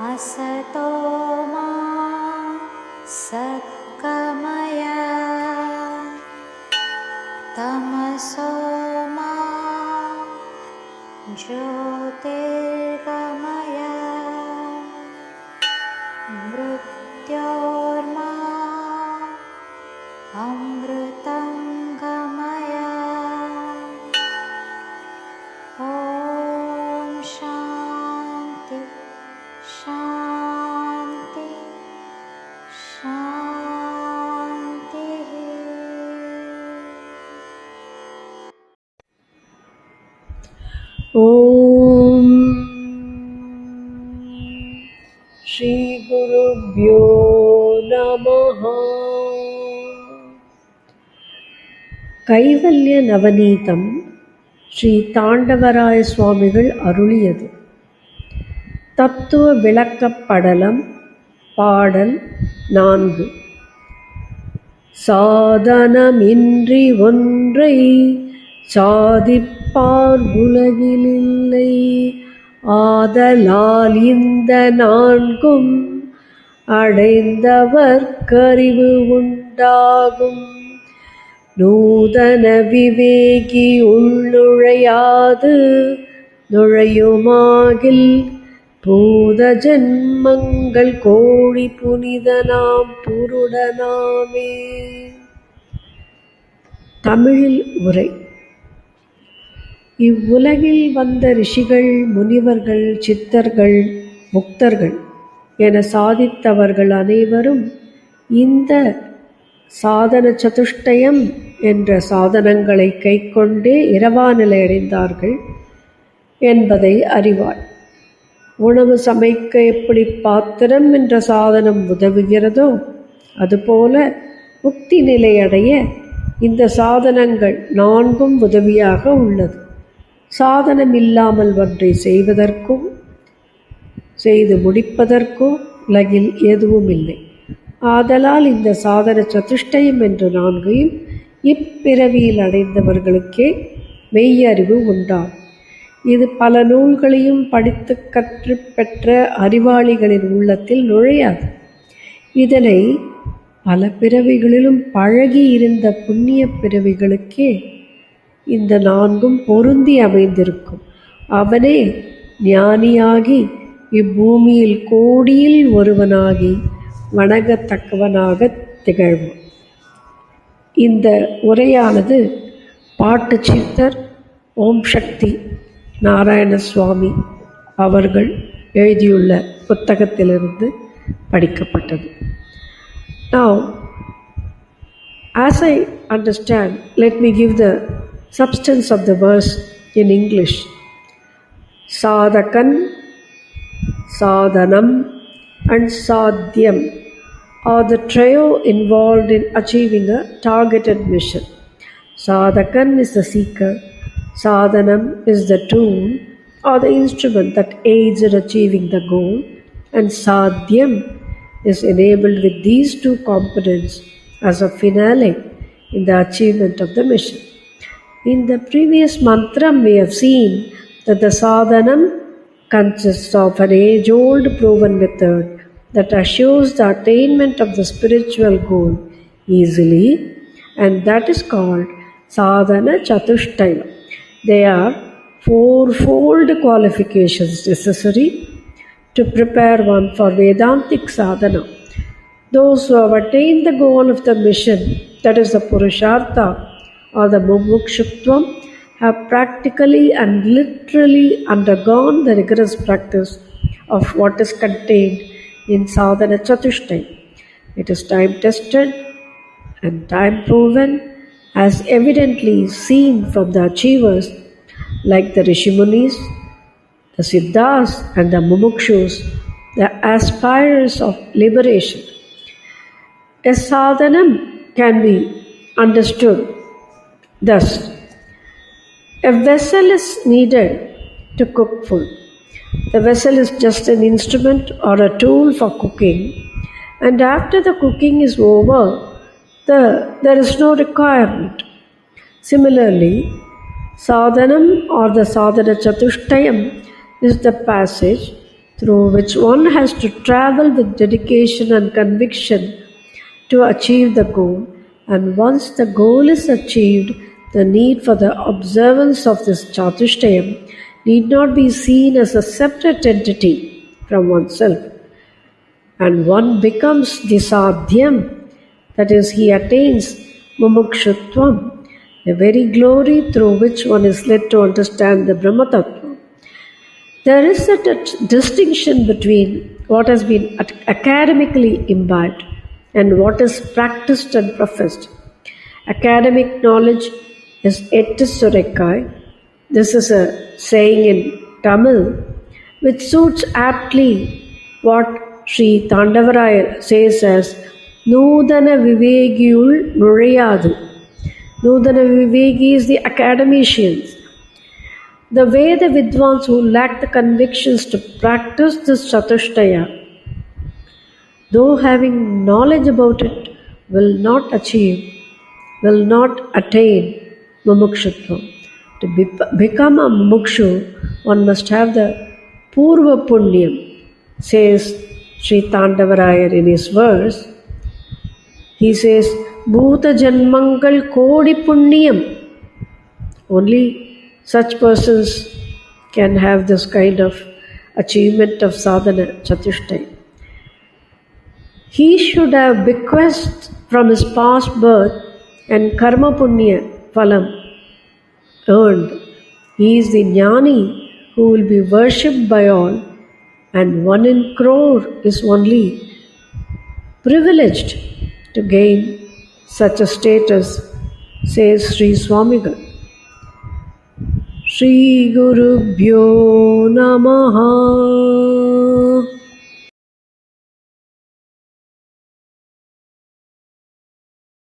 असतो मा सद्गमय तमसो मा ज्योतिर्गमय मृत्योर्मा अमृतं गमय। ॐ शान्ति शान्ति शान्तिः। ॐ श्रीगुरुभ्यो नमः। கைவல்ய நவநீதம் ஸ்ரீ தாண்டவராய சுவாமிகள் அருளியது. தத்துவ விளக்கப்படலம் பாடல் 4. சாதனமின்றி ஒன்றை சாதிப்பார் உலகிலில்லை, ஆதலால் இந்த நான்கும் அடைந்தவர்க்கறிவு உண்டாகும். நூதன விவேகி உள்நுழையாது நுழையுமாகில், பூத ஜன்மங்கள் கோழி புனிதனாம் புருடனாமே. தமிழில் உரை. இவ்வுலகில் வந்த ரிஷிகள், முனிவர்கள், சித்தர்கள், முக்தர்கள் என சாதித்தவர்கள் அனைவரும் இந்த சாதன சதுஷ்டயம் என்ற சாதனங்களை கைக்கொண்டே இரவா நிலை அடைந்தார்கள் என்பதை அறிவாள். உணவு சமைக்க எப்படி பாத்திரம் என்ற சாதனம் உதவுகிறதோ, அதுபோல முக்தி நிலையடைய இந்த சாதனங்கள் 4 உதவியாக உள்ளது. சாதனம் இல்லாமல் ஒன்றை செய்வதற்கோ செய்து முடிப்பதற்கோ உலகில் எதுவும் இல்லை. ஆதலால் இந்த சாதன சதுஷ்டயம் என்ற 4ஐயும் இப்பிறவியில் அடைந்தவர்களுக்கே மெய்யறிவு உண்டாகும். இது பல நூல்களையும் படித்து கற்று பெற்ற அறிவாளிகளின் உள்ளத்தில் நுழையாது. இதனை பல பிறவிகளிலும் பழகி இருந்த புண்ணிய பிறவிகளுக்கே இந்த 4ம் பொருந்தி அமைந்திருக்கும். அவனே ஞானியாகி இப்பூமியில் கோடியில் ஒருவனாகி வணங்கத்தக்கவனாக திகழ்வான். இந்த உரையானது பாட்டு சித்தர் ஓம் சக்தி நாராயண சுவாமி அவர்கள் எழுதியுள்ள புத்தகத்திலிருந்து படிக்கப்பட்டது. Now, as I understand, let me give the substance of the verse in English. Sadhakan, sadhanam and sadhyam are the trio involved in achieving a targeted mission. Sadhakan is the seeker, sadhanam is the tool or the instrument that aids in achieving the goal, and sadhyam is enabled with these 2 components as a finale in the achievement of the mission. In the previous mantram, we have seen that the sadhanam consists of an age-old proven method that assures the attainment of the spiritual goal easily, and that is called sadhana chatushtaya. There are 4-fold qualifications necessary to prepare one for Vedantic sadhana. Those who have attained the goal of the mission, that is the Purushartha or the Mumukshutvam, have practically and literally undergone the rigorous practice of what is contained in Sadhana Chatushtaya. It is time-tested and time-proven, as evidently seen from the achievers like the Rishimunis, the Siddhas and the Mumukshus, the aspirers of liberation. A sadhanam can be understood thus. A vessel is needed to cook food. The vessel is just an instrument or a tool for cooking, and after the cooking is over, there is no requirement. Similarly, sadhanam or the sadhana chatushtayam is the passage through which one has to travel with dedication and conviction to achieve the goal, and once the goal is achieved, the need for the observance of this Chatushtayam need not be seen as a separate entity from oneself, and one becomes the sadhyam, that is, he attains mumukshutvam, a very glory through which one is led to understand the Brahma Tattva. There is a distinction between what has been academically imbibed and what is practiced and professed. Academic knowledge is ettu surekkai. This is a saying in Tamil which suits aptly what Sri Tandavarayar says as Nudana Vivegiyul Nurayadu. Nudana Vivegi is the academicians. The Veda Vidwans who lack the convictions to practice this Chatushtaya, though having knowledge about it, will not attain mumukshutvam. To become a mumukshu, one must have the purva punyam, says Sri Tandavarayar in his verse. He says, Bhuta Janmangal Kodi Punyam. Only such persons can have this kind of achievement of sadhana chatushtaya. He should have bequeathed from his past birth and karma punya phalam earned. He is the jnani who will be worshipped by all, and 1 in crore is only privileged to gain such a status, says Sri Swamigal. Shri Gurubhyo Namaha.